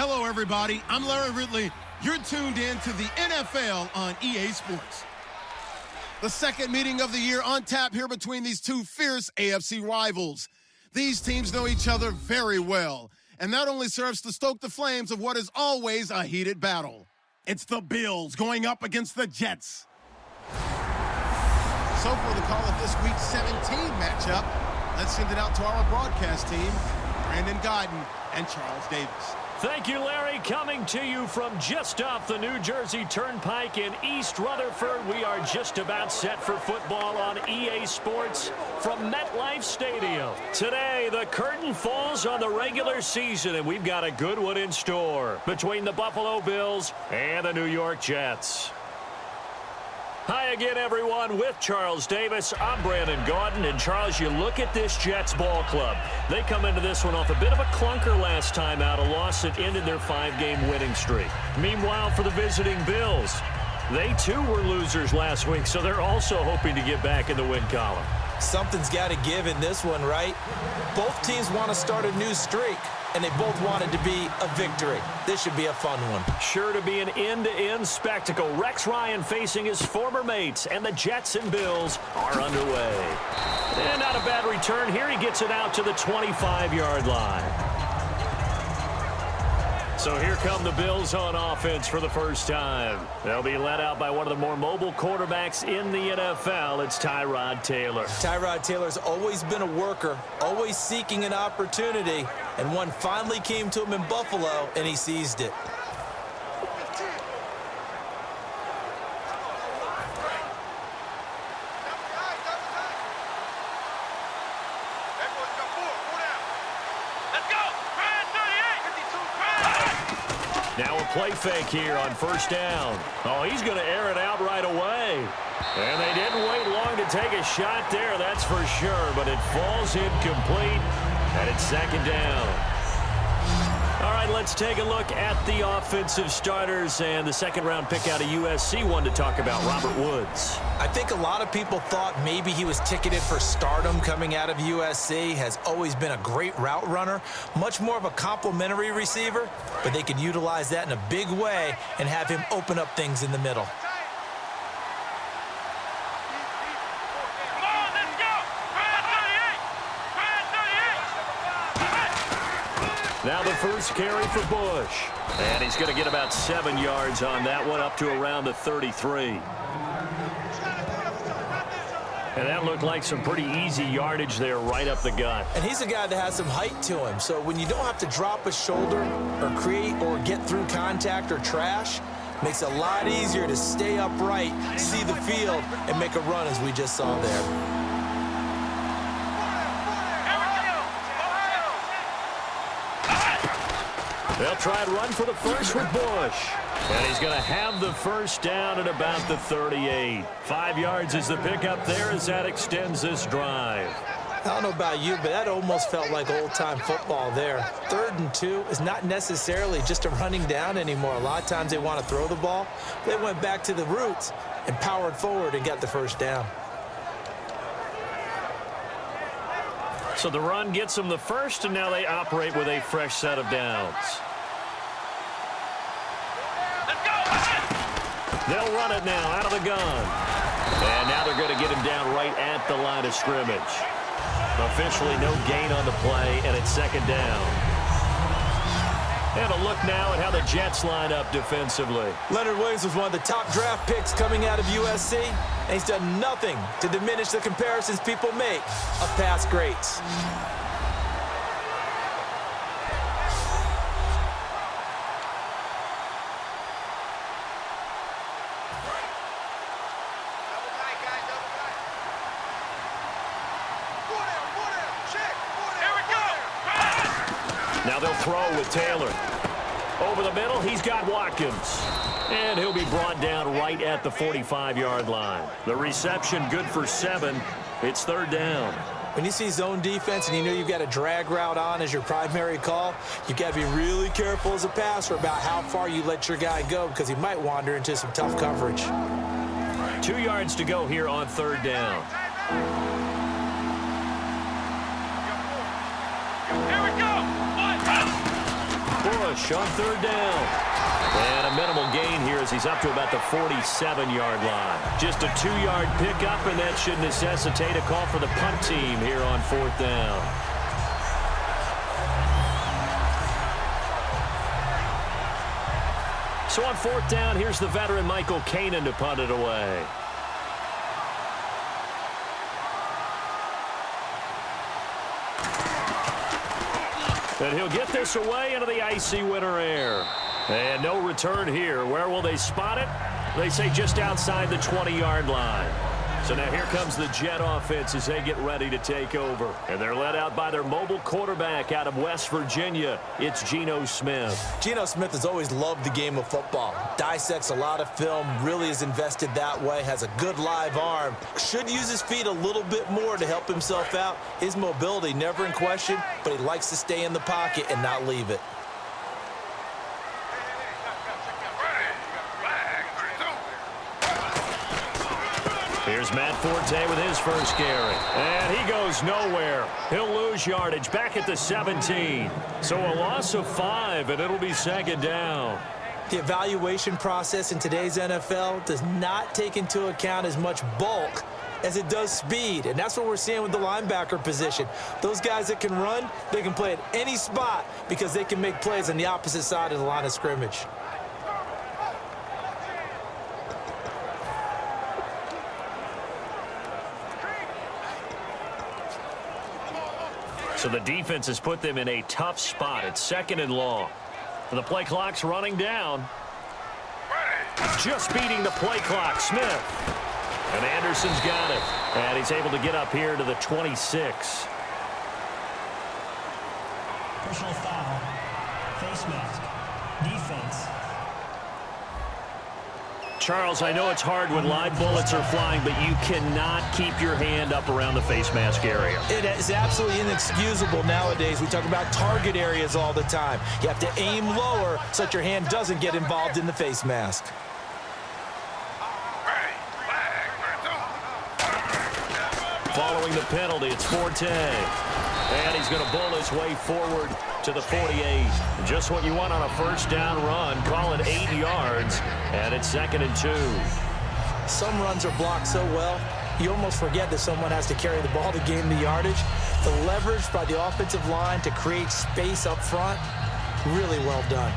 Hello, everybody. I'm Larry Ridley. You're tuned in to the NFL on EA Sports. The second meeting of the year on tap here between these two fierce AFC rivals. These teams know each other very well, and that only serves to stoke the flames of what is always a heated battle. It's the Bills going up against the Jets. So for the call of this week's 17 matchup, let's send it out to our broadcast team, Brandon Godden and Charles Davis. Thank you, Larry. Coming to you from just off the New Jersey Turnpike in East Rutherford. We are just about set for football on EA Sports from MetLife Stadium. Today, the curtain falls on the regular season, and we've got a good one in store between the Buffalo Bills and the New York Jets. Hi again, everyone. With Charles Davis, I'm Brandon Gaudin. And, Charles, you look at this Jets ball club. They come into this one off a bit of a clunker last time out, a loss that ended their 5-game winning streak. Meanwhile, for the visiting Bills, they, too, were losers last week, so they're also hoping to get back in the win column. Something's got to give in this one, right? Both teams want to start a new streak, and they both want it to be a victory. This should be a fun one. Sure to be an end-to-end spectacle. Rex Ryan facing his former mates, and the Jets and Bills are underway. And not a bad return here. He gets it out to the 25-yard line. So here come the Bills on offense for the first time. They'll be led out by one of the more mobile quarterbacks in the NFL. It's Tyrod Taylor. Tyrod Taylor's always been a worker, always seeking an opportunity, and one finally came to him in Buffalo, and he seized it. Now a play fake here on first down. Oh, he's going to air it out right away. And they didn't wait long to take a shot there, that's for sure. But it falls incomplete, and it's second down. All right, let's take a look at the offensive starters and the second-round pick out of USC, one to talk about, Robert Woods. I think a lot of people thought maybe he was ticketed for stardom coming out of USC. Has always been a great route runner, much more of a complimentary receiver, but they could utilize that in a big way and have him open up things in the middle. Now the first carry for Bush. And he's going to get about 7 yards on that one, up to around the 33. And that looked like some pretty easy yardage there right up the gut. And he's a guy that has some height to him. So when you don't have to drop a shoulder or create or get through contact or trash, makes it a lot easier to stay upright, see the field, and make a run as we just saw there. They'll try and run for the first with Bush. And he's going to have the first down at about the 38. 5 yards is the pickup there as that extends this drive. I don't know about you, but that almost felt like old-time football there. 3rd and 2 is not necessarily just a running down anymore. A lot of times they want to throw the ball. They went back to the roots and powered forward and got the first down. So the run gets them the first, and now they operate with a fresh set of downs. They'll run it now out of the gun. And now they're going to get him down right at the line of scrimmage. Officially no gain on the play, and it's second down. And a look now at how the Jets line up defensively. Leonard Williams was one of the top draft picks coming out of USC, and he's done nothing to diminish the comparisons people make of past greats. Now they'll throw with Taylor. Over the middle, he's got Watkins. And he'll be brought down right at the 45-yard line. The reception good for 7. It's third down. When you see zone defense and you know you've got a drag route on as your primary call, you've got to be really careful as a passer about how far you let your guy go because he might wander into some tough coverage. 2 yards to go here on third down. rush on third down. And a minimal gain here as he's up to about the 47-yard line. Just a 2-yard pickup, and that should necessitate a call for the punt team here on fourth down. So on fourth down, here's the veteran Michael Kanan to punt it away. And he'll get this away into the icy winter air. And no return here. Where will they spot it? They say just outside the 20-yard line. So now here comes the Jet offense as they get ready to take over. And they're led out by their mobile quarterback out of West Virginia. It's Geno Smith. Geno Smith has always loved the game of football. Dissects a lot of film, really is invested that way, has a good live arm. Should use his feet a little bit more to help himself out. His mobility never in question, but he likes to stay in the pocket and not leave it. Here's Matt Forte with his first carry. And he goes nowhere. He'll lose yardage back at the 17. So a loss of 5, and it'll be second down. The evaluation process in today's NFL does not take into account as much bulk as it does speed. And that's what we're seeing with the linebacker position. Those guys that can run, they can play at any spot because they can make plays on the opposite side of the line of scrimmage. So the defense has put them in a tough spot. It's second and long. And the play clock's running down. Just beating the play clock, Smith. And Anderson's got it. And he's able to get up here to the 26. Personal foul. Face mask. Defense. Charles, I know it's hard when live bullets are flying, but you cannot keep your hand up around the face mask area. It is absolutely inexcusable nowadays. We talk about target areas all the time. You have to aim lower so that your hand doesn't get involved in the face mask. Following the penalty, it's Forte. And he's going to bull his way forward to the 48. Just what you want on a first down run. Call it 8 yards, and it's second and 2. Some runs are blocked so well, you almost forget that someone has to carry the ball to gain the yardage. The leverage by the offensive line to create space up front, really well done.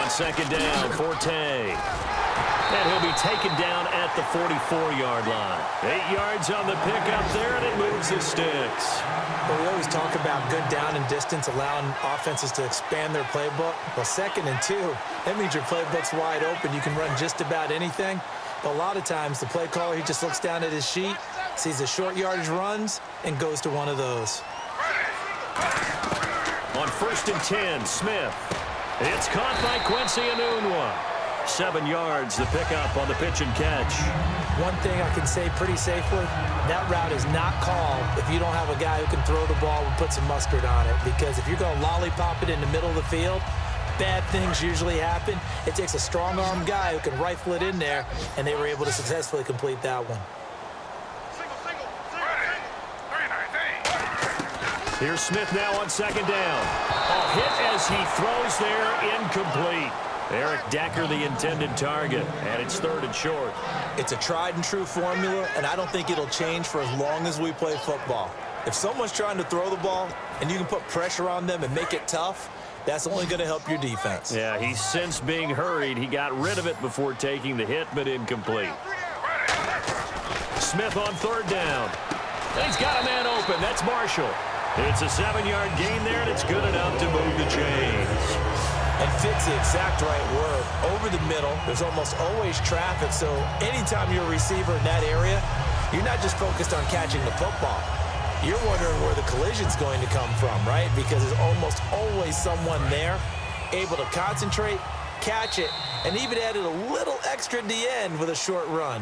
Second down, Forte. And he'll be taken down at the 44-yard line. 8 yards on the pickup there, and it moves the sticks. Well, we always talk about good down and distance, allowing offenses to expand their playbook. Well, second and 2, that means your playbook's wide open. You can run just about anything. But a lot of times, the play caller, he just looks down at his sheet, sees the short yardage runs, and goes to one of those. On first and 10, Smith. It's caught by Quincy Enunwa. 7 yards, the pickup on the pitch and catch. One thing I can say pretty safely, that route is not called if you don't have a guy who can throw the ball and put some mustard on it. Because if you're going to lollipop it in the middle of the field, bad things usually happen. It takes a strong-armed guy who can rifle it in there, and they were able to successfully complete that one. Here's Smith now on second down. A hit as he throws there, incomplete. Eric Decker, the intended target, and it's third and short. It's a tried-and-true formula, and I don't think it'll change for as long as we play football. If someone's trying to throw the ball and you can put pressure on them and make it tough, that's only going to help your defense. Yeah, he's since being hurried. He got rid of it before taking the hit, but incomplete. Smith on third down. And he's got a man open. That's Marshall. It's a 7-yard gain there, and it's good enough to move the chains. And fit's the exact right word. Over the middle, there's almost always traffic, so anytime you're a receiver in that area, you're not just focused on catching the football. You're wondering where the collision's going to come from, right? Because there's almost always someone there able to concentrate, catch it, and even added a little extra at the end with a short run.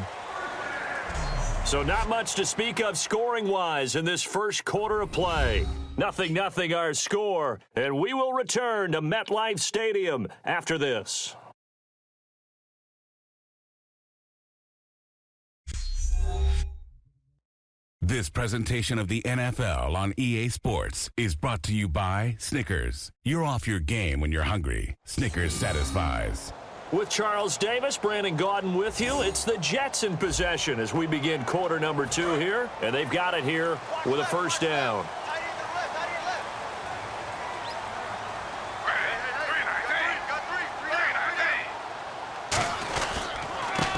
So not much to speak of scoring-wise in this first quarter of play. 0-0 our score, and we will return to MetLife Stadium after this. This presentation of the NFL on EA Sports is brought to you by Snickers. You're off your game when you're hungry. Snickers satisfies. With Charles Davis, Brandon Gaudin with you. It's the Jets in possession as we begin quarter number 2 here, and they've got it here with a first down.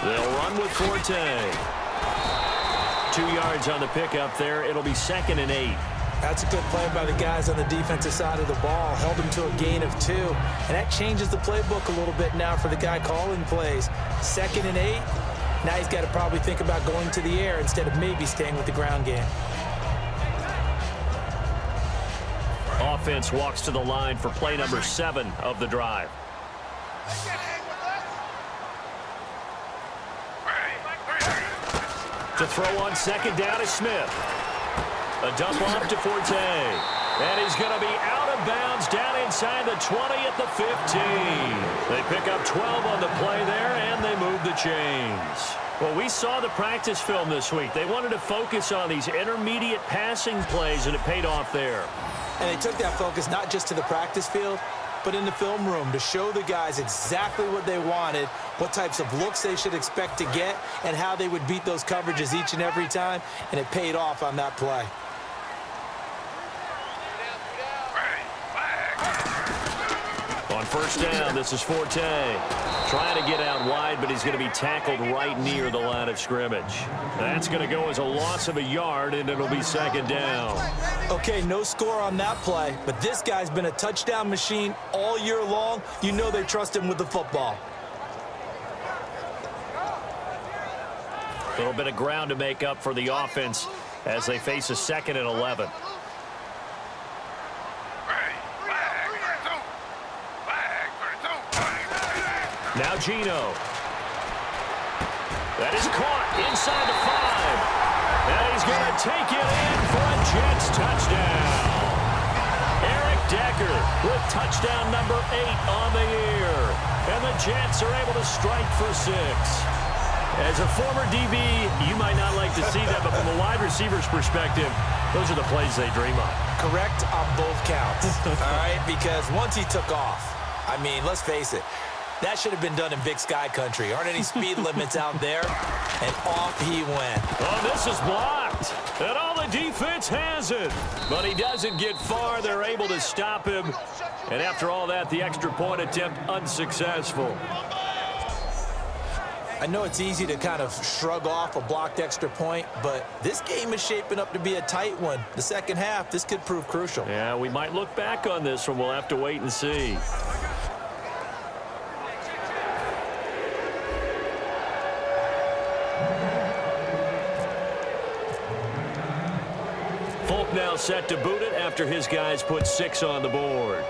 They'll run with Forte. 2 yards on the pickup there. It'll be 2nd and 8. That's a good play by the guys on the defensive side of the ball. Held him to a gain of 2. And that changes the playbook a little bit now for the guy calling plays. 2nd and 8. Now he's got to probably think about going to the air instead of maybe staying with the ground game. Offense walks to the line for play number 7 of the drive. To throw on 2nd down is Smith. A dump off to Forte. And he's going to be out of bounds down inside the 20 at the 15. They pick up 12 on the play there, and they move the chains. Well, we saw the practice film this week. They wanted to focus on these intermediate passing plays, and it paid off there. And they took that focus not just to the practice field, but in the film room to show the guys exactly what they wanted, what types of looks they should expect to get, and how they would beat those coverages each and every time, and it paid off on that play. On first down, this is Forte. Trying to get out wide, but he's going to be tackled right near the line of scrimmage. That's going to go as a loss of a yard, and it'll be 2nd down. Okay, no score on that play, but this guy's been a touchdown machine all year long. You know they trust him with the football. A little bit of ground to make up for the offense as they face a 2nd and 11. Now Gino. That is caught inside the 5. And he's going to take it in for a Jets touchdown. Eric Decker with touchdown number 8 on the year. And the Jets are able to strike for 6. As a former DB, you might not like to see that, but from a wide receiver's perspective, those are the plays they dream of. Correct on both counts. All right, because once he took off, I mean, let's face it, that should have been done in Big Sky Country. Aren't any speed limits out there? And off he went. Oh, this is blocked. And all the defense has it. But he doesn't get far. They're able to stop him. And after all that, the extra point attempt unsuccessful. I know it's easy to kind of shrug off a blocked extra point, but this game is shaping up to be a tight one. The second half, this could prove crucial. Yeah, we might look back on this one. We'll have to wait and see. Folk now set to boot it after his guys put 6 on the board.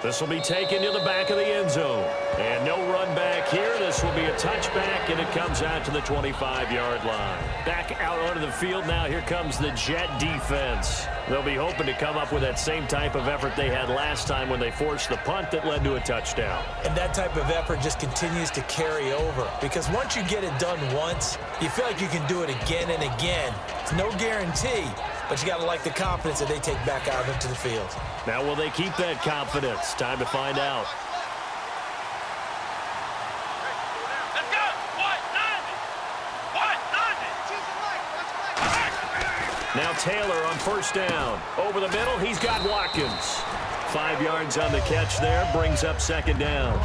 This will be taken to the back of the end zone. And no run back here. This will be a touchback, and it comes out to the 25-yard line. Back out onto the field now. Here comes the Jet defense. They'll be hoping to come up with that same type of effort they had last time when they forced the punt that led to a touchdown. And that type of effort just continues to carry over. Because once you get it done once, you feel like you can do it again and again. It's no guarantee, but you got to like the confidence that they take back out into the field. Now, will they keep that confidence? Time to find out. Now Taylor on first down. Over the middle, he's got Watkins. 5 yards on the catch there, brings up 2nd down.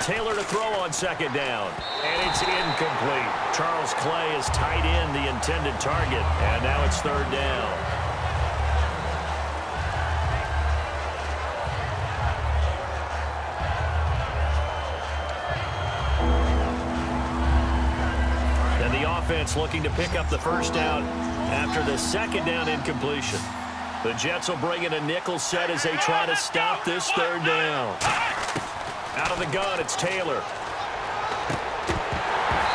Taylor to throw on 2nd down. And it's incomplete. Charles Clay is tied in the intended target. And now it's 3rd down. offense looking to pick up the first down after the second down incompletion. The Jets will bring in a nickel set as they try to stop this third down. Out of the gun, it's Taylor.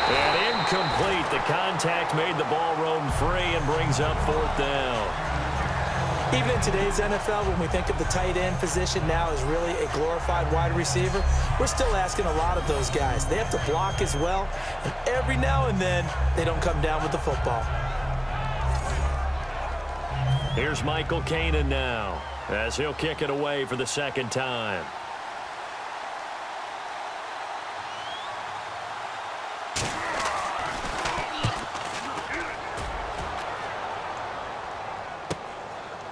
And incomplete. The contact made the ball roam free and brings up fourth down. Even in today's NFL, when we think of the tight end position now as really a glorified wide receiver, we're still asking a lot of those guys. They have to block as well, and every now and then, they don't come down with the football. Here's Michael Kanan now, as he'll kick it away for the second time.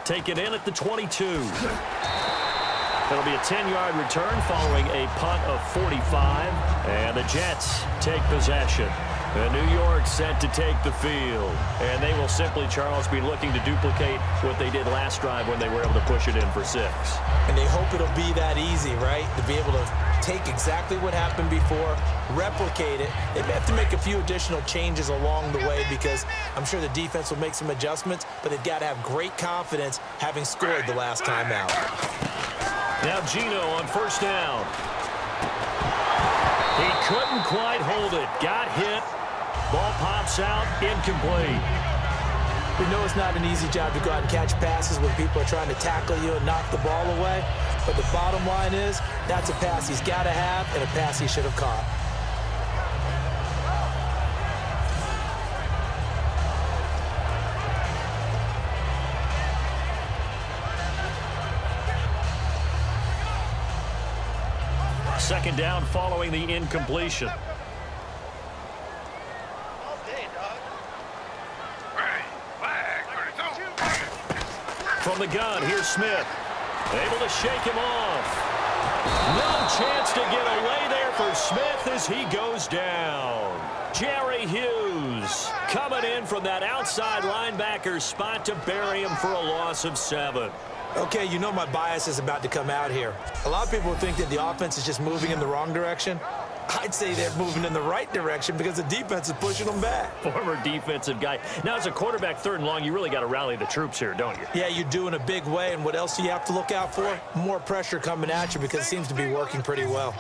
Take it in at the 22. It'll be a 10-yard return following a punt of 45. And the Jets take possession. And New York set to take the field. And they will simply, Charles, be looking to duplicate what they did last drive when they were able to push it in for 6. And they hope it'll be that easy, right? To be able to take exactly what happened before, replicate it. They may have to make a few additional changes along the way because I'm sure the defense will make some adjustments, but they've got to have great confidence having scored the last time out. Now Gino on first down. He couldn't quite hold it. Got hit. Ball pops out. Incomplete. We know it's not an easy job to go out and catch passes when people are trying to tackle you and knock the ball away. But the bottom line is, that's a pass he's got to have and a pass he should have caught. Second down following the incompletion. From the gun, here's Smith. Able to shake him off. No chance to get away there for Smith as he goes down. Jerry Hughes coming in from that outside linebacker spot to bury him for a loss of 7. Okay, you know my bias is about to come out here. A lot of people think that the offense is just moving in the wrong direction. I'd say they're moving in the right direction because the defense is pushing them back. Former defensive guy. Now, as a quarterback, 3rd and long, you really got to rally the troops here, don't you? Yeah, you do in a big way. And what else do you have to look out for? More pressure coming at you because it seems to be working pretty well.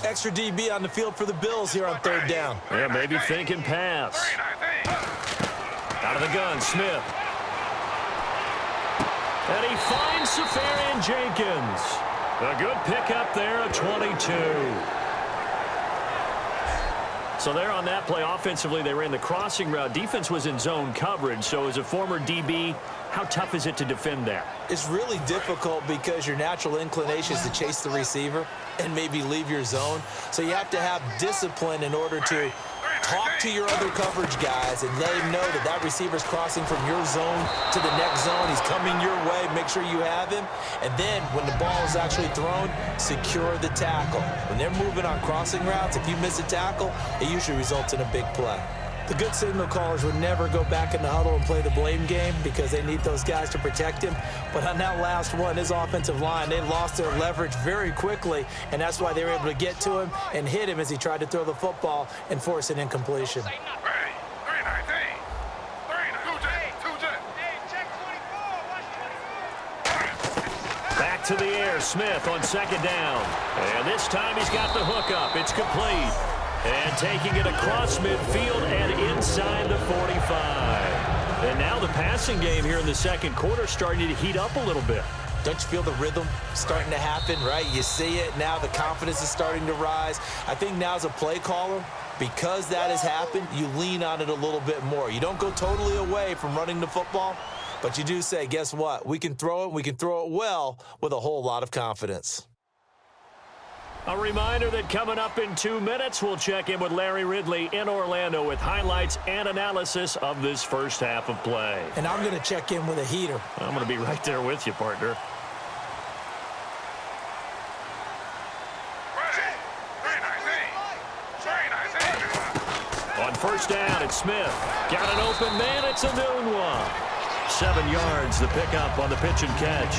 Extra DB on the field for the Bills here on 3rd down. Yeah, maybe thinking pass. Out of the gun, Smith. And he finds Safarian Jenkins. A good pickup there of 22. So there on that play, offensively, they ran the crossing route. Defense was in zone coverage. So as a former DB, how tough is it to defend that? It's really difficult because your natural inclination is to chase the receiver and maybe leave your zone. So you have to have discipline in order to talk to your other coverage guys and let him know that that receiver's crossing from your zone to the next zone. He's coming your way. Make sure you have him. And then when the ball is actually thrown, secure the tackle. When they're moving on crossing routes, if you miss a tackle, it usually results in a big play. The good signal callers would never go back in the huddle and play the blame game because they need those guys to protect him. But on that last one, his offensive line, they lost their leverage very quickly, and that's why they were able to get to him and hit him as he tried to throw the football and force an incompletion. Back to the air, Smith on 2nd down. And this time he's got the hook up. It's complete. And taking it across midfield and inside the 45. And now the passing game here in the second quarter starting to heat up a little bit. Don't you feel the rhythm starting to happen, right? You see it now. The confidence is starting to rise. I think now as a play caller, because that has happened, you lean on it a little bit more. You don't go totally away from running the football, but you do say, guess what? We can throw it. We can throw it well with a whole lot of confidence. A reminder that coming up in 2 minutes, we'll check in with Larry Ridley in Orlando with highlights and analysis of this first half of play. And I'm going to check in with a heater. I'm going to be right there with you, partner. On first down, it's Smith. Got an open man. It's a noon one. 7 yards, the pickup on the pitch and catch.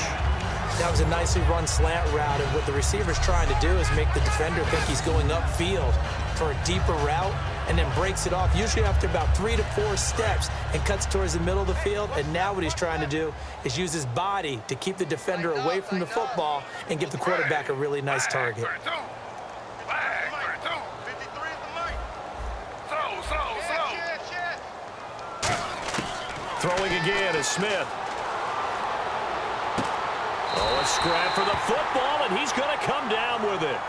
That was a nicely run slant route, and what the receiver's trying to do is make the defender think he's going upfield for a deeper route, and then breaks it off, usually after about 3 to 4 steps, and cuts towards the middle of the field. And now what he's trying to do is use his body to keep the defender away from the football and give the quarterback a really nice target. Throwing again is Smith. Oh, a scrap for the football, and he's going to come down with it.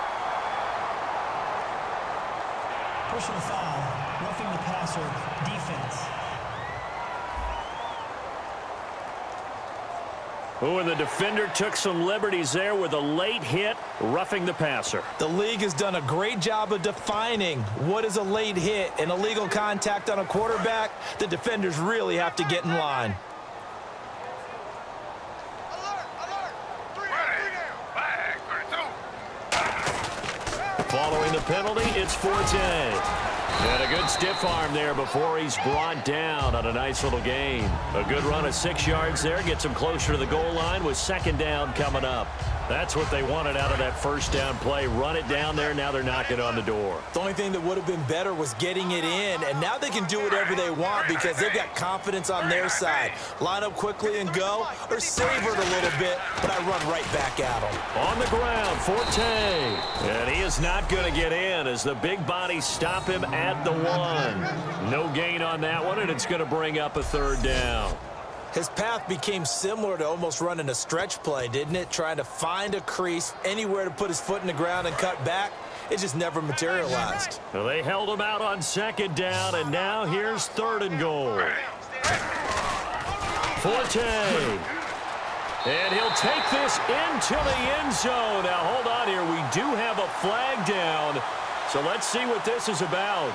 Personal foul, roughing the passer, defense. Oh, and the defender took some liberties there with a late hit, roughing the passer. The league has done a great job of defining what is a late hit and illegal contact on a quarterback. The defenders really have to get in line. Following the penalty, it's Forte. And a good stiff arm there before he's brought down on a nice little gain. A good run of 6 yards there gets him closer to the goal line with second down coming up. That's what they wanted out of that first down play. Run it down there. Now they're knocking on the door. The only thing that would have been better was getting it in, and now they can do whatever they want because they've got confidence on their side. Line up quickly and go, or savor it a little bit, but I run right back at them. On the ground, Forte. And he is not going to get in as the big bodies stop him at the 1. No gain on that one, and it's going to bring up a third down. His path became similar to almost running a stretch play, didn't it? Trying to find a crease, anywhere to put his foot in the ground and cut back. It just never materialized. Well, they held him out on second down, and now here's third and goal. Forte. And he'll take this into the end zone. Now, hold on here. We do have a flag down, so let's see what this is about.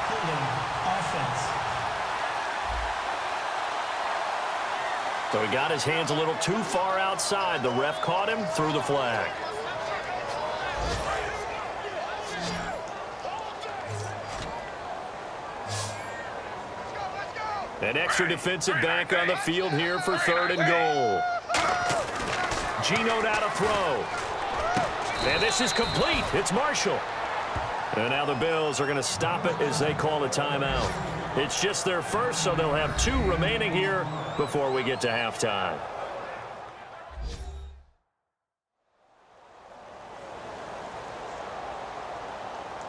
Holding, offense. So he got his hands a little too far outside. The ref caught him, threw the flag. An extra defensive back on the field here for third and goal. Geno out to throw. And this is complete. It's Marshall. And now the Bills are going to stop it as they call a timeout. It's just their first, so they'll have 2 remaining here before we get to halftime.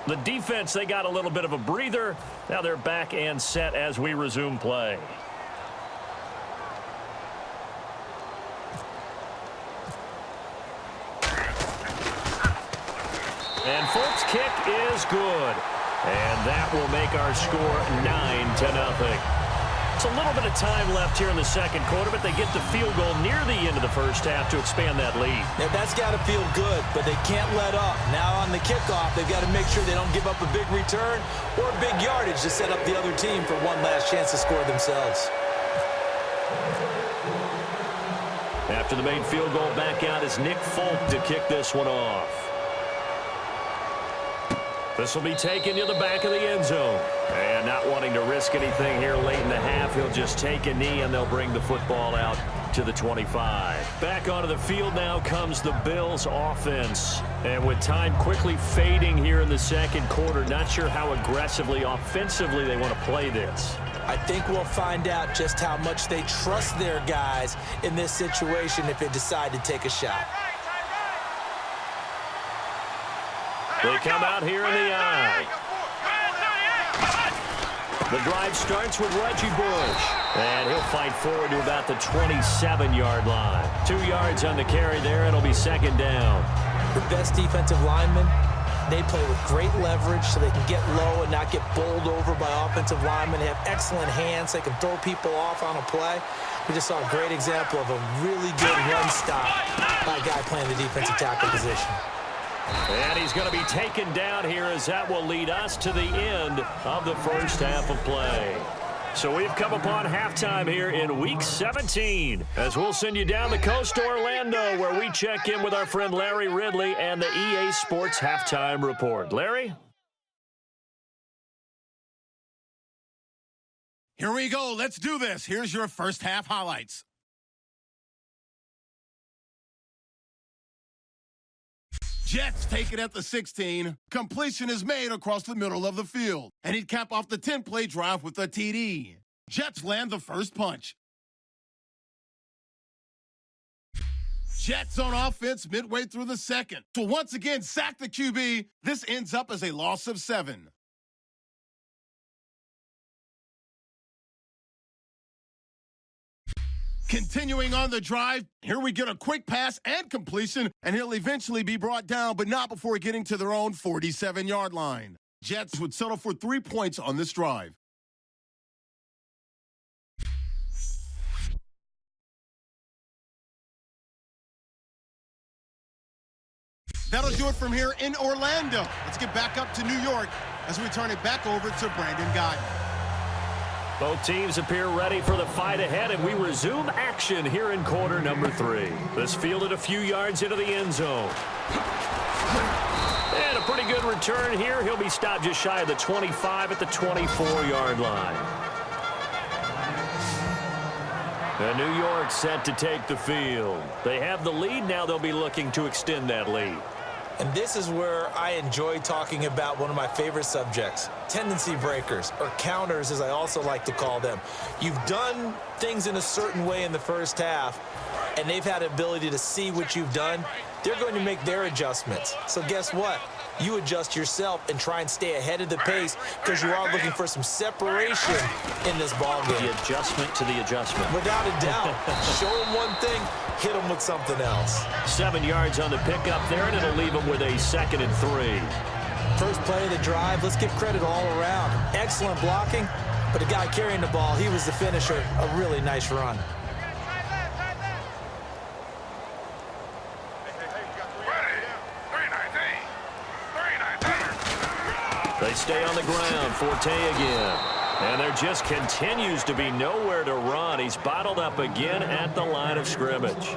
The defense, they got a little bit of a breather. Now they're back and set as we resume play. And Folt's kick is good. And that will make our score 9-0. It's a little bit of time left here in the second quarter, but they get the field goal near the end of the first half to expand that lead. Now, that's got to feel good, but they can't let up. Now on the kickoff, they've got to make sure they don't give up a big return or big yardage to set up the other team for one last chance to score themselves. After the main field goal, back out is Nick Folk to kick this one off. This will be taken to the back of the end zone. And not wanting to risk anything here late in the half, he'll just take a knee and they'll bring the football out to the 25. Back onto the field now comes the Bills offense. And with time quickly fading here in the second quarter, not sure how aggressively, offensively they want to play this. I think we'll find out just how much they trust their guys in this situation if they decide to take a shot. They come out here in the eye. The drive starts with Reggie Bush. And he'll fight forward to about the 27-yard line. 2 yards on the carry there. It'll be second down. The best defensive linemen, they play with great leverage so they can get low and not get bowled over by offensive linemen. They have excellent hands. They can throw people off on a play. We just saw a great example of a really good run stop by a guy playing the defensive tackle position. And he's going to be taken down here as that will lead us to the end of the first half of play. So we've come upon halftime here in Week 17 as we'll send you down the coast to Orlando where we check in with our friend Larry Ridley and the EA Sports Halftime Report. Larry? Here we go. Let's do this. Here's your first half highlights. Jets take it at the 16. Completion is made across the middle of the field. And he'd cap off the 10-play drive with a TD. Jets land the first punch. Jets on offense midway through the second. So once again, sack the QB. This ends up as a loss of 7. Continuing on the drive, here we get a quick pass and completion, and he'll eventually be brought down, but not before getting to their own 47-yard line. Jets would settle for 3 points on this drive. That'll do it from here in Orlando. Let's get back up to New York as we turn it back over to Brandon Guyton. Both teams appear ready for the fight ahead, and we resume action here in quarter number 3. This fielded a few yards into the end zone. And a pretty good return here. He'll be stopped just shy of the 25 at the 24-yard line. And New York set to take the field. They have the lead. Now they'll be looking to extend that lead. And this is where I enjoy talking about one of my favorite subjects, tendency breakers, or counters as I also like to call them. You've done things in a certain way in the first half, and they've had the ability to see what you've done. They're going to make their adjustments. So guess what? You adjust yourself and try and stay ahead of the pace because you are looking for some separation in this ballgame. The adjustment to the adjustment. Without a doubt. Show them one thing, hit them with something else. 7 yards on the pickup there, and it'll leave them with a 2nd and 3. First play of the drive, let's give credit all around. Excellent blocking, but the guy carrying the ball, he was the finisher. A really nice run. They stay on the ground. Forte again. And there just continues to be nowhere to run. He's bottled up again at the line of scrimmage.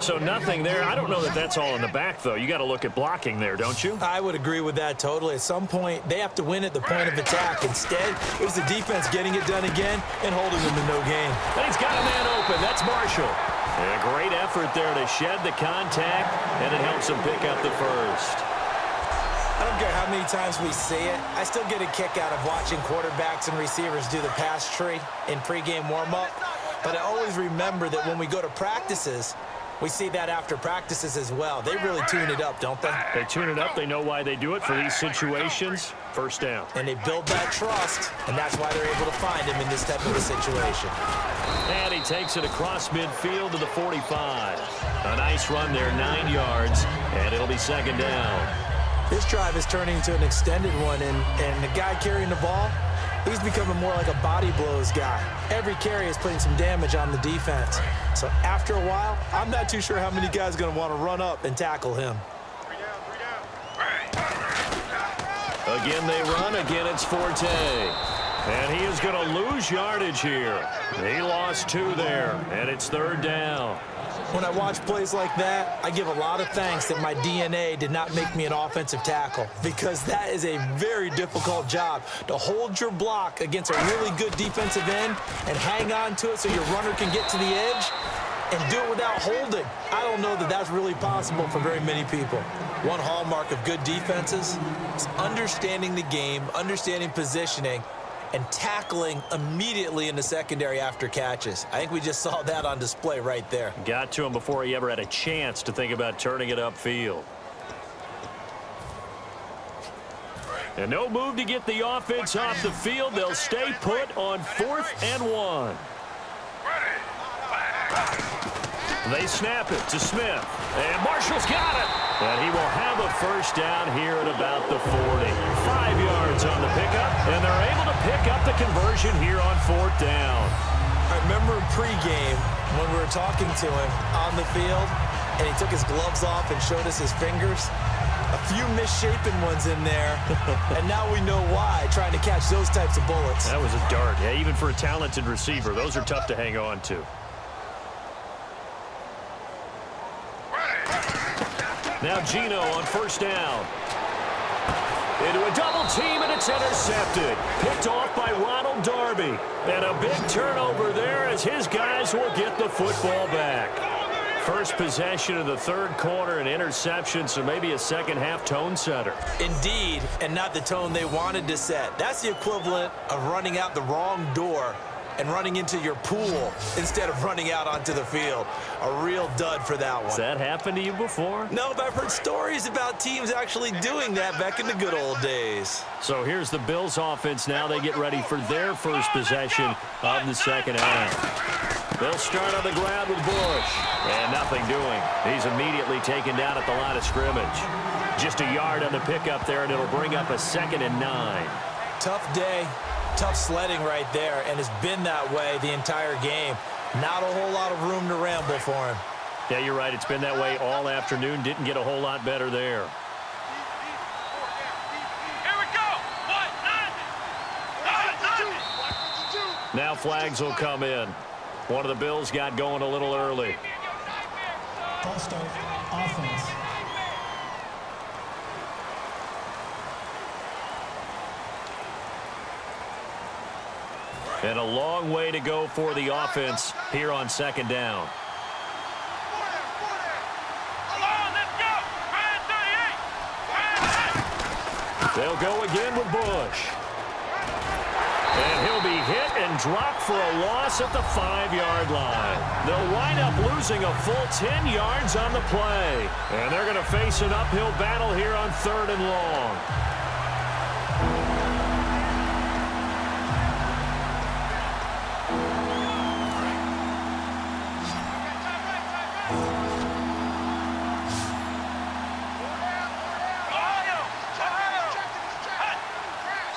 So nothing there. I don't know that that's all in the back, though. You got to look at blocking there, don't you? I would agree with that totally. At some point, they have to win at the point of attack. Instead, it was the defense getting it done again and holding them to no gain. And he's got a man open. That's Marshall. And a great effort there to shed the contact, and it helps him pick up the first. I don't care how many times we see it. I still get a kick out of watching quarterbacks and receivers do the pass tree in pregame warm-up. But I always remember that when we go to practices, we see that after practices as well. They really tune it up, don't they? They tune it up. They know why they do it for these situations. First down. And they build that trust, and that's why they're able to find him in this type of a situation. And he takes it across midfield to the 45. A nice run there, 9 yards, and it'll be 2nd down. This drive is turning into an extended one, and the guy carrying the ball, he's becoming more like a body blows guy. Every carry is putting some damage on the defense. So after a while, I'm not too sure how many guys are going to want to run up and tackle him. Again they run, again it's Forte. And he is going to lose yardage here. He lost 2 there, and it's 3rd down. When I watch plays like that, I give a lot of thanks that my DNA did not make me an offensive tackle, because that is a very difficult job to hold your block against a really good defensive end and hang on to it so your runner can get to the edge and do it without holding. I don't know that that's really possible for very many people. One hallmark of good defenses is understanding the game, understanding positioning, and tackling immediately in the secondary after catches. I think we just saw that on display right there. Got to him before he ever had a chance to think about turning it upfield. And no move to get the offense off the field. They'll stay put on 4th and 1. They snap it to Smith. And Marshall's got it. And he will have a first down here at about the 40. 5 yards on the pickup. And they're able to pick up the conversion here on 4th down. I remember in pregame when we were talking to him on the field, and he took his gloves off and showed us his fingers. A few misshapen ones in there, and now we know why, trying to catch those types of bullets. That was a dart. Yeah, even for a talented receiver, those are tough to hang on to. Now Gino on 1st down. Into a double team, and it's intercepted. Picked off by Ronald Darby. And a big turnover there as his guys will get the football back. First possession of the third quarter, an interception, so maybe a second-half tone setter. Indeed, and not the tone they wanted to set. That's the equivalent of running out the wrong door and running into your pool instead of running out onto the field. A real dud for that one. Has that happened to you before? No, but I've heard stories about teams actually doing that back in the good old days. So here's the Bills offense now. They get ready for their first possession of the second half. They'll start on the ground with Bush. And nothing doing. He's immediately taken down at the line of scrimmage. Just a yard on the pickup there, and it'll bring up a 2nd and 9. Tough day. Tough sledding right there, and it's been that way the entire game. Not a whole lot of room to ramble for him. Yeah, you're right. It's been that way all afternoon. Didn't get a whole lot better there. Here we go. Now flags will come in. One of the Bills got going a little early. False start, offense. And a long way to go for the offense here on second down. They'll go again with Bush. And he'll be hit and dropped for a loss at the 5-yard line. They'll wind up losing a full 10 yards on the play. And they're going to face an uphill battle here on 3rd and long.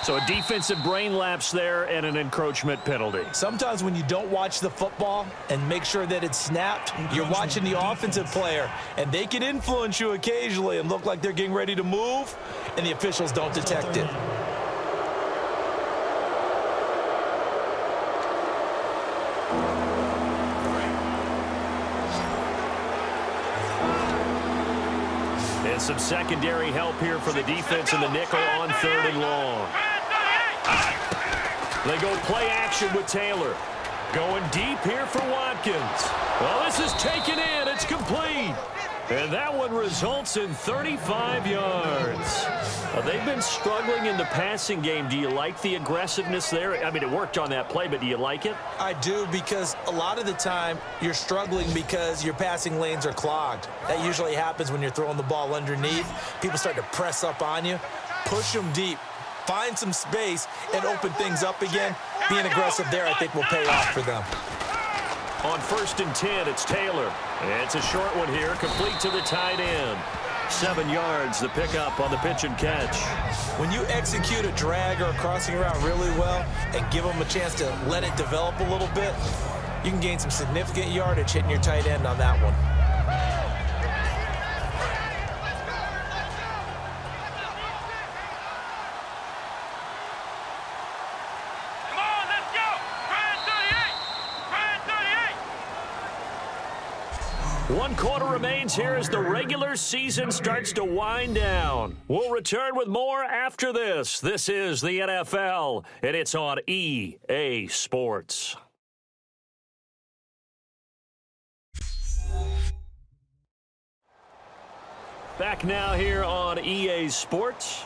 So a defensive brain lapse there and an encroachment penalty. Sometimes when you don't watch the football and make sure that it's snapped, you're watching the offensive player, and they can influence you occasionally and look like they're getting ready to move, and the officials don't detect it. And some secondary help here for the defense in the nickel on 3rd and long. They go play action with Taylor. Going deep here for Watkins. Well, this is taken in. It's complete. And that one results in 35 yards. They've been struggling in the passing game. Do you like the aggressiveness there? I mean, it worked on that play, but do you like it? I do, because a lot of the time you're struggling because your passing lanes are clogged. That usually happens when you're throwing the ball underneath. People start to press up on you. Push them deep. Find some space and open things up again. Being aggressive there, I think, will pay off for them. On 1st and 10, it's Taylor. It's a short one here, complete to the tight end. 7 yards, the pickup on the pitch and catch. When you execute a drag or a crossing route really well and give them a chance to let it develop a little bit, you can gain some significant yardage hitting your tight end on that one. One quarter remains here as the regular season starts to wind down. We'll return with more after this. This is the NFL, and it's on EA Sports. Back now here on EA Sports.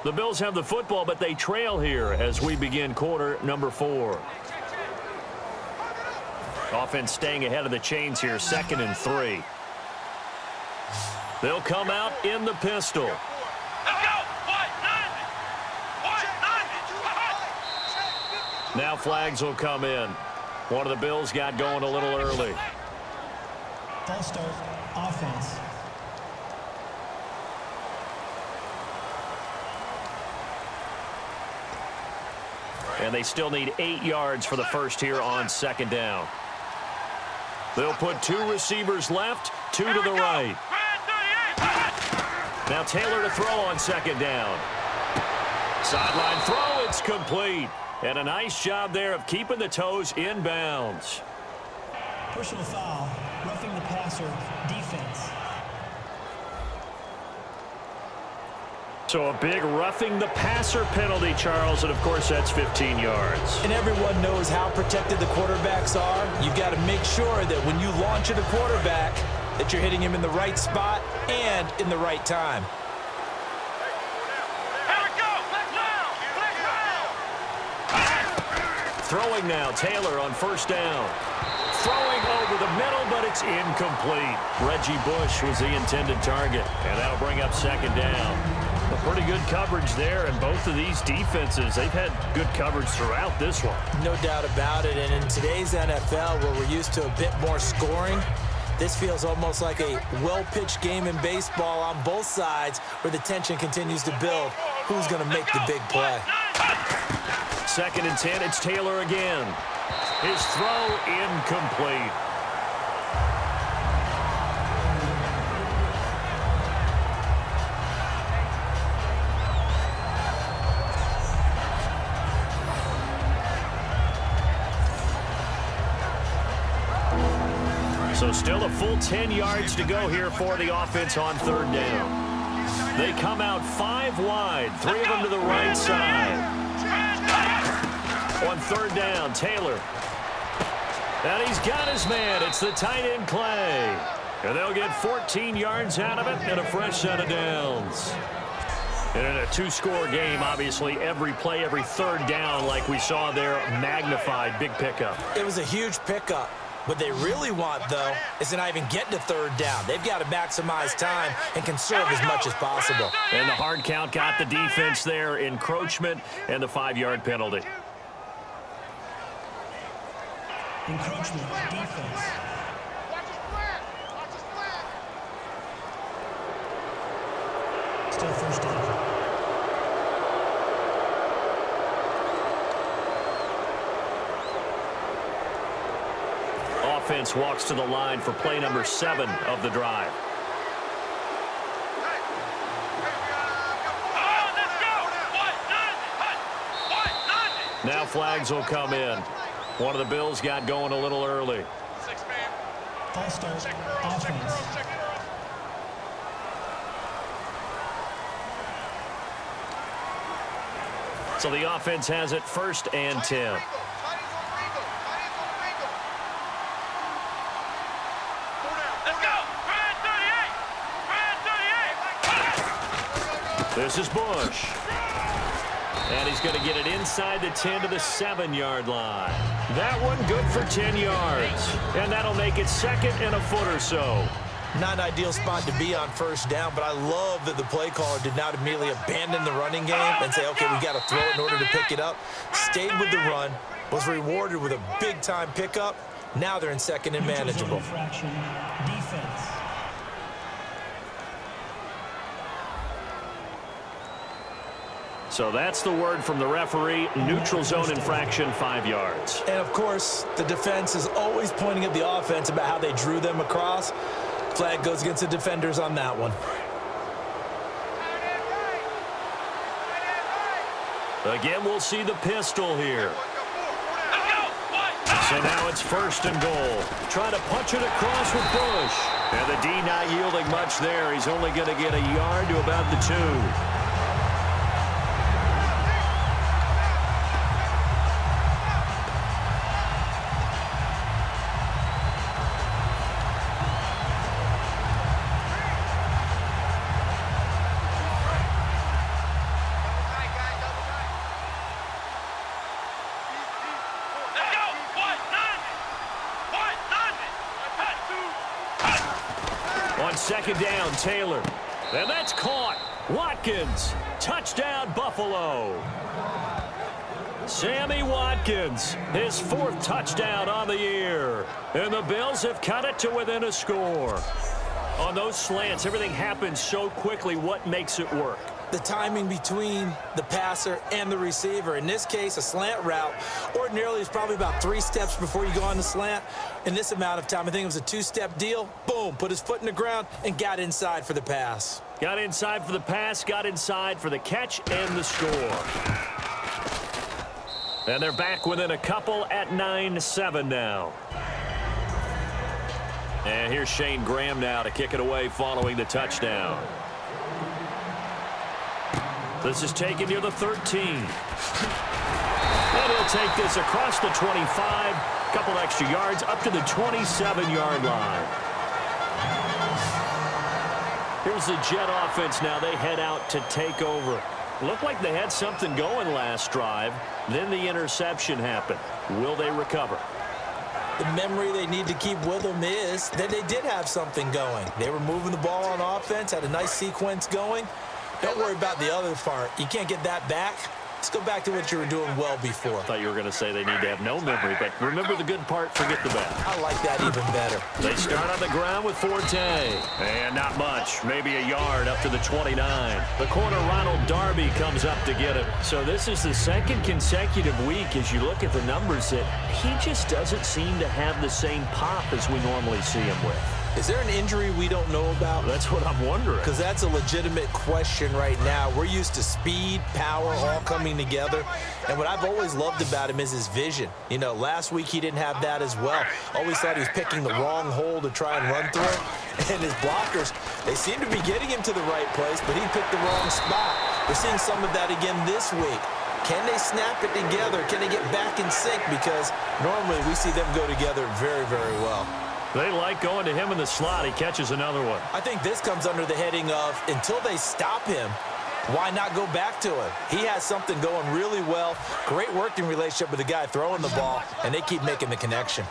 The Bills have the football, but they trail here as we begin quarter number 4. Offense staying ahead of the chains here, 2nd and 3. They'll come out in the pistol. Now flags will come in. One of the Bills got going a little early. False start, offense. And they still need 8 yards for the first here on 2nd down. They'll put 2 receivers left, 2 to the right. Now Taylor to throw on 2nd down. Sideline throw, it's complete. And a nice job there of keeping the toes in bounds. Personal foul, roughing the passer, defense. So a big roughing the passer penalty, Charles, and of course that's 15 yards. And everyone knows how protected the quarterbacks are. You've got to make sure that when you launch at a quarterback, that you're hitting him in the right spot and in the right time. Throwing now, Taylor on first down. Throwing over the middle, but it's incomplete. Reggie Bush was the intended target, and that'll bring up second down. A pretty good coverage there, and both of these defenses, they've had good coverage throughout this one. No doubt about it, and in today's NFL, where we're used to a bit more scoring, this feels almost like a well-pitched game in baseball on both sides where the tension continues to build. Who's going to make the big play? Second and 10, it's Taylor again. His throw incomplete. So still a full 10 yards to go here for the offense on third down. They come out 5 wide, 3 of them to the right side. On third down, Taylor. And he's got his man. It's the tight end, Clay. And they'll get 14 yards out of it and a fresh set of downs. And in a 2-score game, obviously, every play, every third down, like we saw there, magnified, big pickup. It was a huge pickup. What they really want, though, is to not even get to third down. They've got to maximize time and conserve as much as possible. And the hard count got the defense there, encroachment, and the 5-yard penalty. Encroachment, defense. Still first down. Offense walks to the line for play number 7 of the drive. Now flags will come in. One of the Bills got going a little early. False start, offense. So the offense has it first and 10. This is Bush. And he's going to get it inside the 10 to the 7-yard line. That one good for 10 yards. And that'll make it second and a foot or so. Not an ideal spot to be on first down, but I love that the play caller did not immediately abandon the running game and say, okay, we got to throw it in order to pick it up. Stayed with the run, was rewarded with a big-time pickup. Now they're in second and manageable. Defense. So that's the word from the referee. Neutral zone infraction, 5 yards. And, of course, the defense is always pointing at the offense about how they drew them across. Flag goes against the defenders on that one. Again, we'll see the pistol here. So now it's first and goal. Trying to punch it across with Bush. And the D not yielding much there. He's only going to get a yard to about the 2. Second down, Taylor. And that's caught. Watkins. Touchdown, Buffalo. Sammy Watkins, his 4th touchdown on the year. And the Bills have cut it to within a score. On those slants, everything happens so quickly. What makes it work? The timing between the passer and the receiver. In this case, a slant route ordinarily is probably about 3 steps before you go on the slant. In this amount of time, I think it was a 2-step deal. Boom, put his foot in the ground and got inside for the pass. Got inside for the pass, got inside for the catch and the score. And they're back within a couple at 9-7 now. And here's Shane Graham now to kick it away following the touchdown. This is taken near the 13. And he'll take this across the 25. Couple extra yards up to the 27-yard line. Here's the Jet offense now. They head out to take over. Looked like they had something going last drive. Then the interception happened. Will they recover? The memory they need to keep with them is that they did have something going. They were moving the ball on offense, had a nice sequence going. Don't worry about the other part. You can't get that back. Let's go back to what you were doing well before. I thought you were going to say they need to have no memory, but remember the good part, forget the bad. I like that even better. They start on the ground with Forte. And not much, maybe a yard up to the 29. The corner, Ronald Darby, comes up to get it. So this is the second consecutive week, as you look at the numbers, that he just doesn't seem to have the same pop as we normally see him with. Is there an injury we don't know about? That's what I'm wondering. Because that's a legitimate question right now. We're used to speed, power, all coming together. And what I've always loved about him is his vision. You know, last week he didn't have that as well. Always thought he was picking the wrong hole to try and run through. And his blockers, they seem to be getting him to the right place, but he picked the wrong spot. We're seeing some of that again this week. Can they snap it together? Can they get back in sync? Because normally we see them go together very, very well. They like going to him in the slot. He catches another one. I think this comes under the heading of, until they stop him, why not go back to him? He has something going really well. Great working relationship with the guy throwing the ball, and they keep making the connection.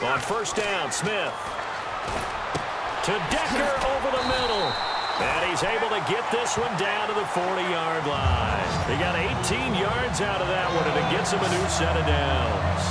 On first down, Smith. To Decker over the middle. And he's able to get this one down to the 40-yard line. He got 18 yards out of that one, and it gets him a new set of downs.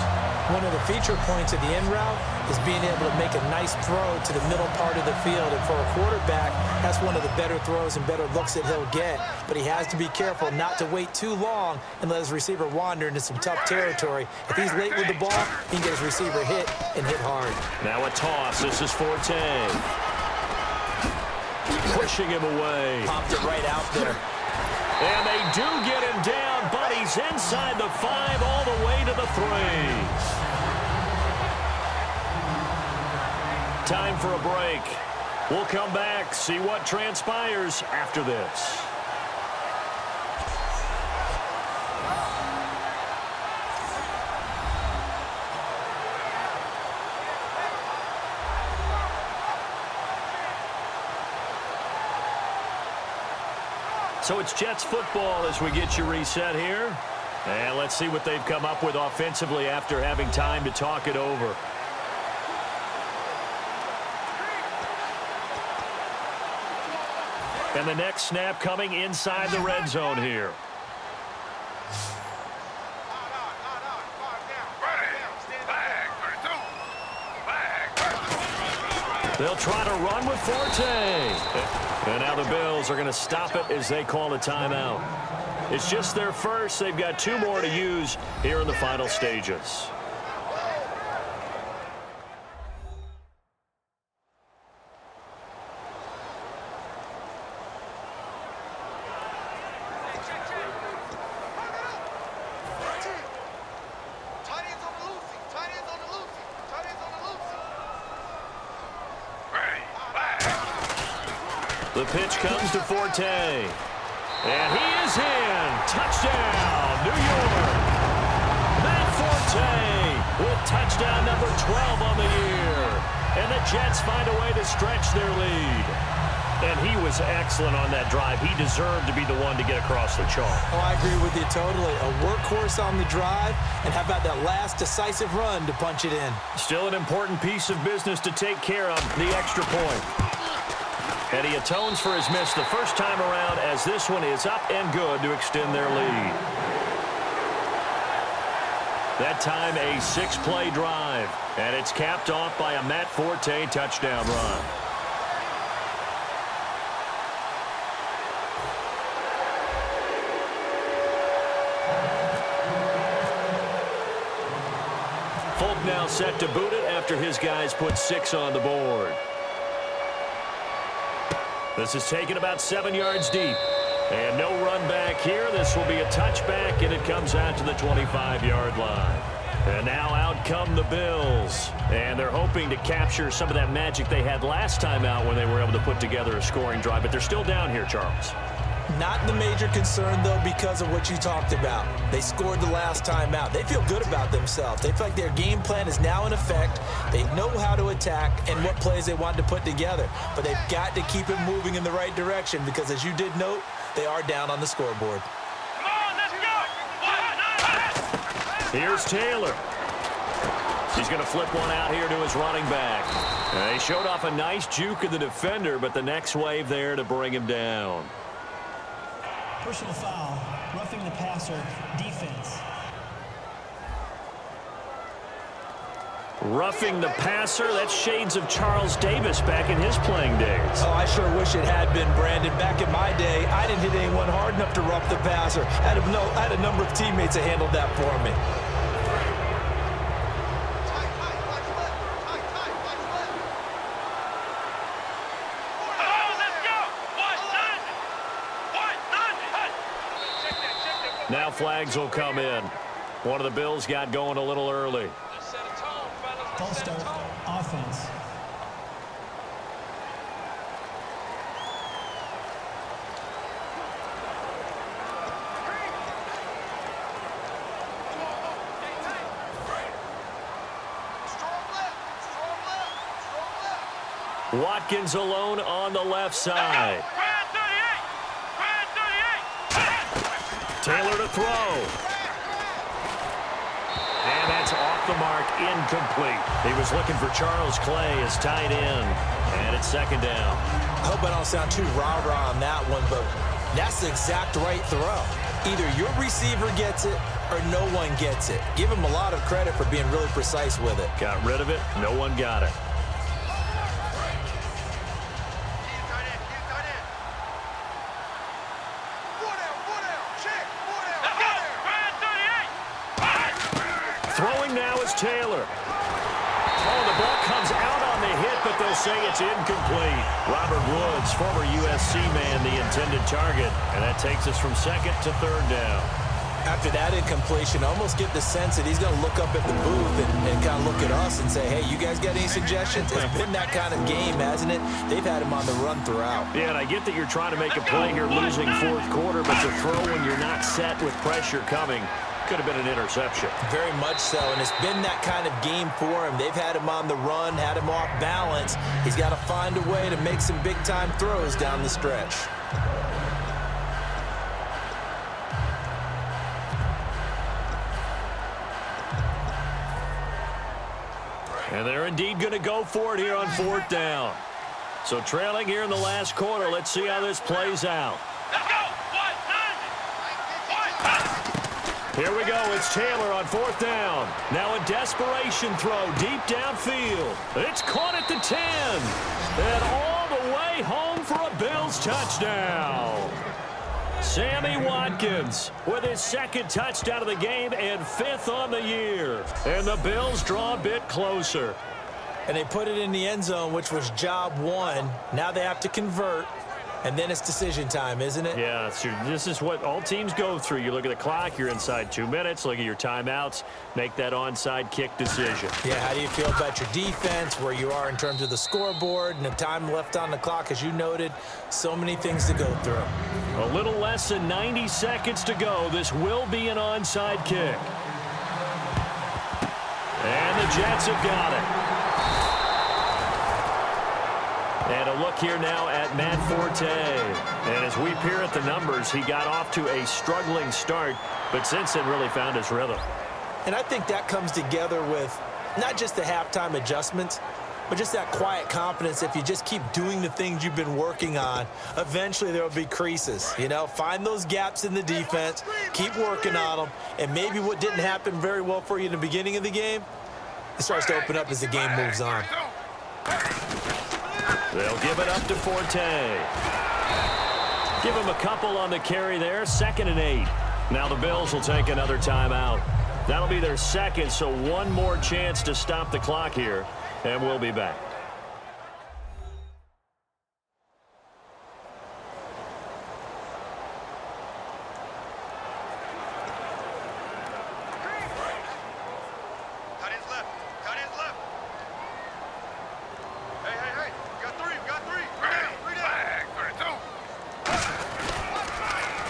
One of the feature points of the end route is being able to make a nice throw to the middle part of the field. And for a quarterback, that's one of the better throws and better looks that he'll get. But he has to be careful not to wait too long and let his receiver wander into some tough territory. If he's late with the ball, he can get his receiver hit and hit hard. Now a toss. This is Forte. Pushing him away. Popped it right out there. And they do get him down, but he's inside the 5 all the way to the 3. Time for a break. We'll come back, see what transpires after this. So it's Jets football as we get you reset here. And let's see what they've come up with offensively after having time to talk it over. And the next snap coming inside the red zone here. They'll try to run with Forte. And now the Bills are going to stop it as they call a timeout. It's just their first. They've got 2 more to use here in the final stages. The pitch comes to Forte. And he is in. Touchdown, New York. Matt Forte with touchdown number 12 on the year. And the Jets find a way to stretch their lead. And he was excellent on that drive. He deserved to be the one to get across the chalk. Oh, I agree with you totally. A workhorse on the drive. And how about that last decisive run to punch it in? Still an important piece of business to take care of, the extra point. And he atones for his miss the first time around as this one is up and good to extend their lead. That time a 6-play drive. And it's capped off by a Matt Forte touchdown run. Folk now set to boot it after his guys put 6 on the board. This is taken about 7 yards deep. And no run back here. This will be a touchback, and it comes out to the 25-yard line. And now out come the Bills. And they're hoping to capture some of that magic they had last time out when they were able to put together a scoring drive. But they're still down here, Charles. Not the major concern, though, because of what you talked about. They scored the last time out. They feel good about themselves. They feel like their game plan is now in effect. They know how to attack and what plays they want to put together. But they've got to keep it moving in the right direction because, as you did note, they are down on the scoreboard. Come on, let's go! Here's Taylor. He's going to flip one out here to his running back. They showed off a nice juke of the defender, but the next wave there to bring him down. Personal foul, roughing the passer, defense. Roughing the passer, that's shades of Charles Davis back in his playing days. Oh, I sure wish it had been, Brandon. Back in my day, I didn't hit anyone hard enough to rough the passer. I had a number of teammates that handled that for me. Now flags will come in. One of the Bills got going a little early. False start, offense. Watkins alone on the left side. Taylor to throw. And that's off the mark, incomplete. He was looking for Charles Clay as tight end. And it's second down. I hope I don't sound too rah-rah on that one, but that's the exact right throw. Either your receiver gets it or no one gets it. Give him a lot of credit for being really precise with it. Got rid of it. No one got it. Throwing now is Taylor. Oh, the ball comes out on the hit, but they'll say it's incomplete. Robert Woods, former USC man, the intended target. And that takes us from second to third down. After that incompletion, I almost get the sense that he's going to look up at the booth and kind of look at us and say, hey, you guys got any suggestions? It's been that kind of game, hasn't it? They've had him on the run throughout. Yeah, and I get that you're trying to make a play here losing fourth quarter, but to throw when you're not set with pressure coming could have been an interception. Very much so, and it's been that kind of game for him. They've had him on the run, had him off balance. He's got to find a way to make some big-time throws down the stretch. And they're indeed going to go for it here on fourth down. So trailing here in the last quarter, let's see how this plays out. Let's go! Here we go. It's Taylor on fourth down. Now a desperation throw deep downfield. It's caught at the 10. And all the way home for a Bills touchdown. Sammy Watkins with his second touchdown of the game and fifth on the year. And the Bills draw a bit closer. And they put it in the end zone, which was job one. Now they have to convert. And then it's decision time, isn't it? Yeah, this is what all teams go through. You look at the clock, you're inside 2 minutes, look at your timeouts, make that onside kick decision. Yeah, how do you feel about your defense, where you are in terms of the scoreboard and the time left on the clock, as you noted, so many things to go through. A little less than 90 seconds to go. This will be an onside kick. And the Jets have got it. And a look here now at Matt Forte. And as we peer at the numbers, he got off to a struggling start, but since then really found his rhythm. And I think that comes together with not just the halftime adjustments, but just that quiet confidence. If you just keep doing the things you've been working on, eventually there will be creases. You know, find those gaps in the defense, keep working on them, and maybe what didn't happen very well for you in the beginning of the game, it starts to open up as the game moves on. They'll give it up to Forte. Give him a couple on the carry there. 2nd and 8. Now the Bills will take another timeout. That'll be their second, so one more chance to stop the clock here, and we'll be back.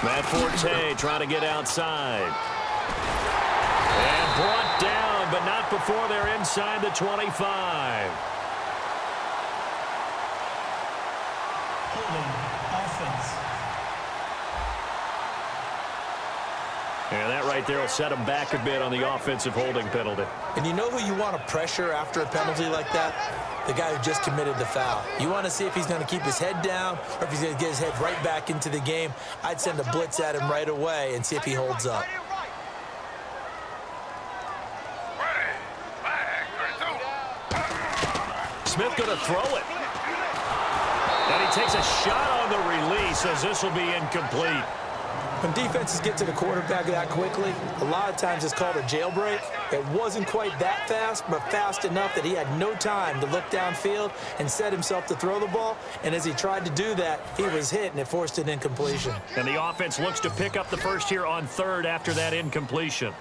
Matt Forte trying to get outside. And brought down, but not before they're inside the 25. Holding offense. And that right there will set him back a bit on the offensive holding penalty. And you know who you want to pressure after a penalty like that? The guy who just committed the foul. You want to see if he's going to keep his head down or if he's going to get his head right back into the game. I'd send a blitz at him right away and see if he holds up. Smith going to throw it. And he takes a shot on the release as this will be incomplete. When defenses get to the quarterback that quickly, a lot of times it's called a jailbreak. It wasn't quite that fast, but fast enough that he had no time to look downfield and set himself to throw the ball. And as he tried to do that, he was hit, and it forced an incompletion. And the offense looks to pick up the first here on third after that incompletion.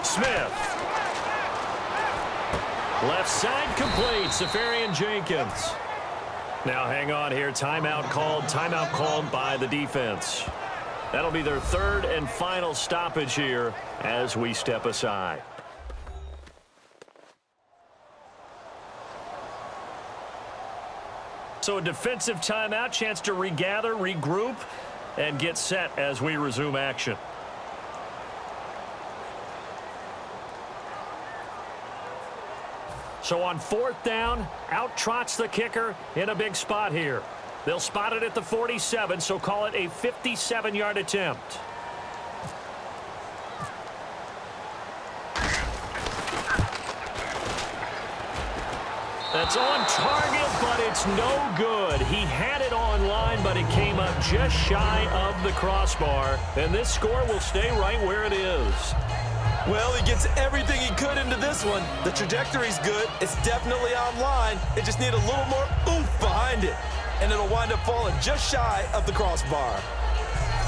Smith. Left side complete. Safarian Jenkins. Now hang on here. Timeout called by the defense. That'll be their third and final stoppage here as we step aside. So a defensive timeout, chance to regather, regroup, and get set as we resume action. So on fourth down, out trots the kicker in a big spot here. They'll spot it at the 47, so call it a 57-yard attempt. That's on target, but it's no good. He had it on line, but it came up just shy of the crossbar, and this score will stay right where it is. Well, he gets everything he could into this one. The trajectory's good. It's definitely online. It just need a little more oomph behind it. And it'll wind up falling just shy of the crossbar.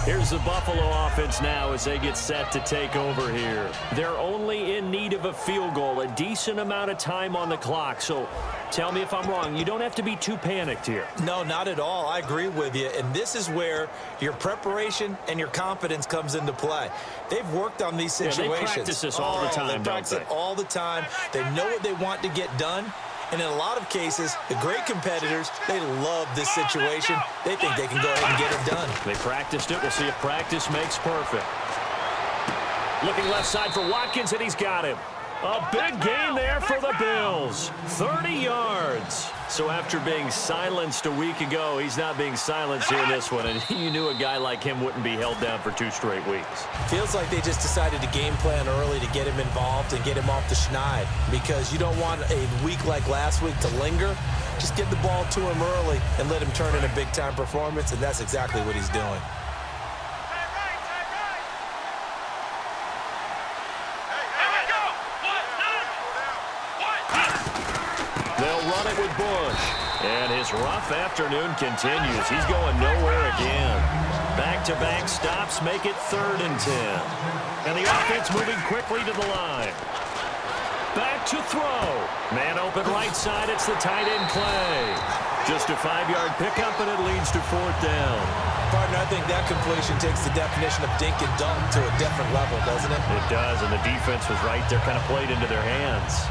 Here's the Buffalo offense now as they get set to take over here. They're only in need of a field goal, a decent amount of time on the clock. So tell me if I'm wrong. You don't have to be too panicked here. No, not at all. I agree with you. And this is where your preparation and your confidence comes into play. They've worked on these situations. Yeah, they practice this all the time, They practice it all the time. They know what they want to get done. And in a lot of cases, the great competitors, they love this situation. They think they can go ahead and get it done. They practiced it. We'll see if practice makes perfect. Looking left side for Watkins, and he's got him. A big gain there for the Bills. 30 yards. So after being silenced a week ago, he's not being silenced here in this one. And you knew a guy like him wouldn't be held down for 2 straight weeks. Feels like they just decided to game plan early to get him involved and get him off the schneid. Because you don't want a week like last week to linger. Just get the ball to him early and let him turn in a big-time performance, and that's exactly what he's doing. With Bush. And his rough afternoon continues. He's going nowhere again. Back-to-back stops make it 3rd and 10. And the offense moving quickly to the line. Back to throw. Man open right side. It's the tight end play. Just a 5-yard pickup, and it leads to 4th down. Partner, I think that completion takes the definition of dink and dunk to a different level, doesn't it? It does, and the defense was right there, kind of played into their hands.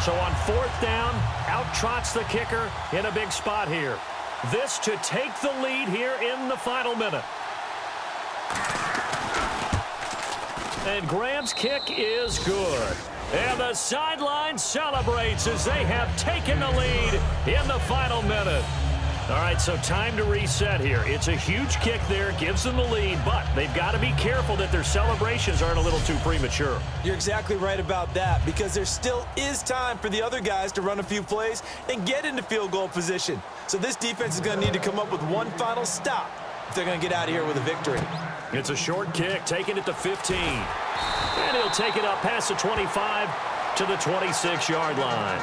So on 4th down, out trots the kicker in a big spot here. This to take the lead here in the final minute. And Graham's kick is good. And the sideline celebrates as they have taken the lead in the final minute. All right, so time to reset here. It's a huge kick there, gives them the lead, but they've got to be careful that their celebrations aren't a little too premature. You're exactly right about that, because there still is time for the other guys to run a few plays and get into field goal position. So this defense is going to need to come up with one final stop if they're going to get out of here with a victory. It's a short kick, taking it to 15. And he'll take it up past the 25 to the 26-yard line.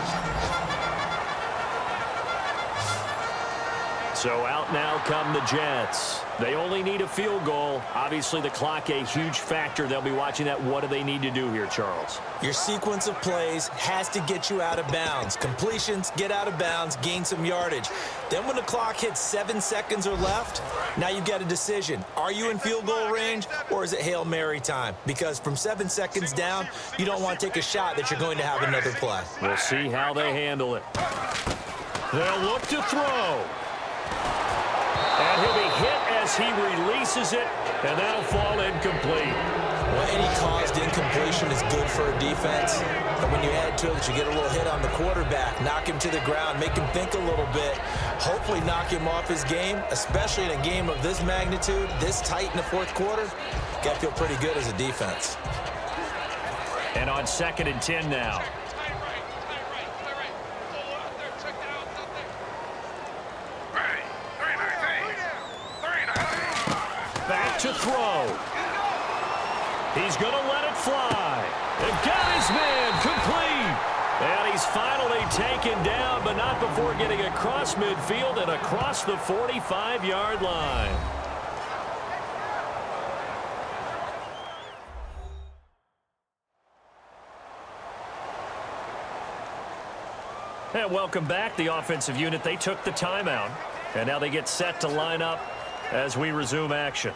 So out now come the Jets. They only need a field goal. Obviously, the clock a huge factor. They'll be watching that. What do they need to do here, Charles? Your sequence of plays has to get you out of bounds. Completions, get out of bounds, gain some yardage. Then when the clock hits 7 seconds or left, now you've got a decision. Are you in field goal range or is it Hail Mary time? Because from 7 seconds down, you don't want to take a shot that you're going to have another play. We'll see how they handle it. They'll look to throw. And he'll be hit as he releases it, and that'll fall incomplete. Well, any caused incompletion is good for a defense. But when you add to it, you get a little hit on the quarterback, knock him to the ground, make him think a little bit, hopefully knock him off his game, especially in a game of this magnitude, this tight in the fourth quarter. Got to feel pretty good as a defense. And on 2nd and 10 now. Back to throw. He's going to let it fly. And got his man complete. And he's finally taken down, but not before getting across midfield and across the 45-yard line. And welcome back. The offensive unit, they took the timeout. And now they get set to line up as we resume action.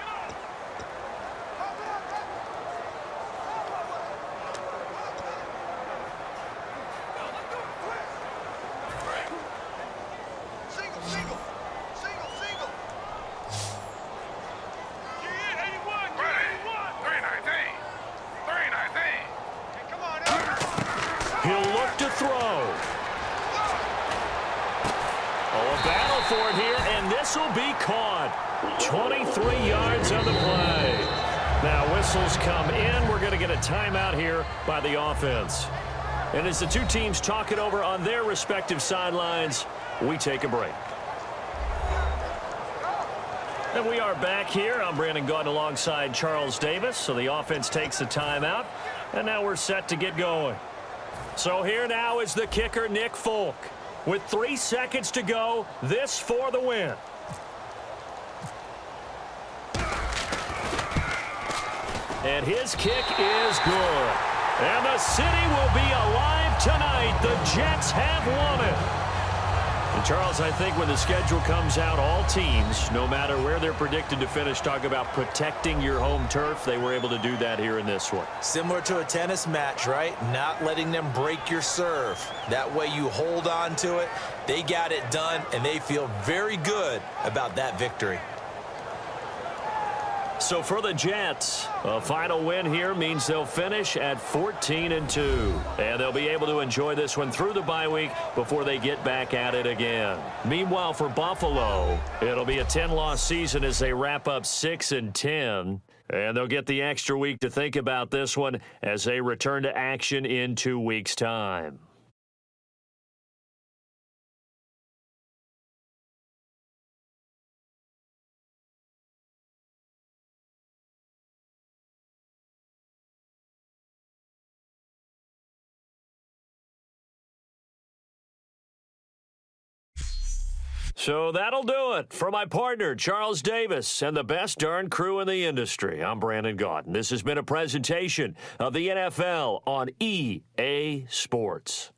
He'll look to throw. Oh, a battle for it here, and this will be caught. 23 yards on the play. Now whistles come in. We're going to get a timeout here by the offense. And as the two teams talk it over on their respective sidelines, we take a break. And we are back here. I'm Brandon Gaudin alongside Charles Davis. So the offense takes a timeout, and now we're set to get going. So here now is the kicker, Nick Folk. With 3 seconds to go, this for the win. And his kick is good. And the city will be alive tonight. The Jets have won it. And Charles, I think when the schedule comes out, all teams, no matter where they're predicted to finish, talk about protecting your home turf. They were able to do that here in this one. Similar to a tennis match, right? Not letting them break your serve. That way you hold on to it. They got it done, and they feel very good about that victory. So for the Jets, a final win here means they'll finish at 14-2. And they'll be able to enjoy this one through the bye week before they get back at it again. Meanwhile, for Buffalo, it'll be a 10-loss season as they wrap up 6-10. And they'll get the extra week to think about this one as they return to action in 2 weeks' time. So that'll do it for my partner, Charles Davis, and the best darn crew in the industry. I'm Brandon Gaudin. This has been a presentation of the NFL on EA Sports.